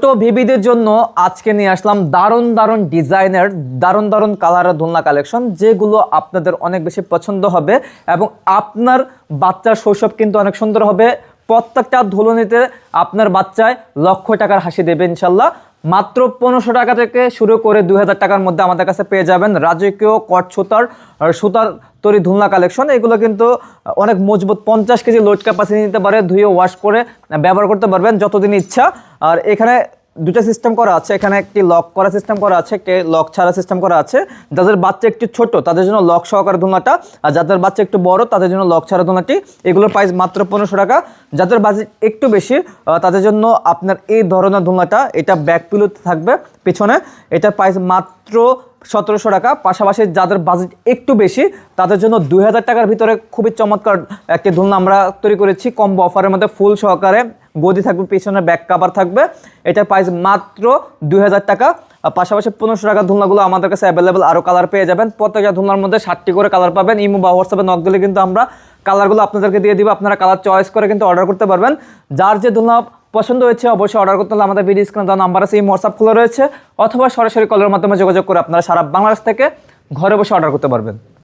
ছোট বেবিদের জন্য আজকে নিয়ে আসলাম দারুণ দারুণ ডিজাইনের দারুণ দারুণ কালারের দোলনা কালেকশন, যেগুলো আপনাদের অনেক বেশি পছন্দ হবে এবং আপনার বাচ্চার শৈশব কিন্তু অনেক সুন্দর হবে। প্রত্যেকটা দোলনাতে আপনার বাচ্চায় লক্ষ টাকার হাসি দেবে ইনশাল্লাহ। মাত্র 1500 টাকা থেকে শুরু করে 2000 টাকার মধ্যে আমাদের কাছে পেয়ে যাবেন রাজকীয় কট সুতার তৈরি দোলনা কালেকশন। এগুলো কিন্তু অনেক মজবুত, 50 কেজি লোড ক্যাপাসিটি নিতে পারে, ধুয়ে ওয়াশ করে ব্যবহার করতে পারবেন যতদিন ইচ্ছা। আর এখানে দুটো সিস্টেম করা আছে, এখানে একটি লক করা সিস্টেম করা আছে, একটি লক ছাড়া সিস্টেম করা আছে। যাদের বাচ্চা একটু ছোট তাদের জন্য লক সহকারে দোলনাটা, আর যাদের বাচ্চা একটু বড় তাদের জন্য লক ছাড়া দোলনাটি। এগুলোর প্রাইস মাত্র 1500 টাকা। যাদের বাজেট একটু বেশি তাদের জন্য আপনার এই ধরনের দোলনাটা, এটা ব্যাক পিলোতে থাকবে পিছনে, এটার প্রাইস মাত্র 1700 টাকা। পাশাপাশি যাদের বাজেট একটু বেশি তাদের জন্য 2000 টাকার ভিতরে খুবই চমৎকার একটি দোলনা আমরা তৈরি করেছি কম্বো অফারের মধ্যে, ফুল সহকারে গদি থাকবে, পিছনে ব্যাক কাভার থাকবে। এটার প্রাইস মাত্র 2000 টাকা। পাশাপাশি 1500 টাকার দোলনাগুলো আমাদের কাছে অ্যাভেলেবেল আরও কালার পেয়ে যাবেন। প্রত্যেকটা দোলনার মধ্যে 7টি করে কালার পাবেন। ইমো বা হোয়াটসঅ্যাপে নক দিলে কিন্তু আমরা কালারগুলো আপনাদেরকে দিয়ে দিব, আপনারা কালার চয়েস করে কিন্তু অর্ডার করতে পারবেন। যার যে দোলনা পছন্দ হয়েছে অবশ্যই অর্ডার করতে হলে আমাদের ভিডিও স্ক্রিনে দেওয়া নাম্বার আছে, এই হোয়াটসঅ্যাপ খোলা রয়েছে, অথবা সরাসরি কলের মাধ্যমে যোগাযোগ করে আপনারা সারা বাংলাদেশ থেকে ঘরে বসে অর্ডার করতে পারবেন।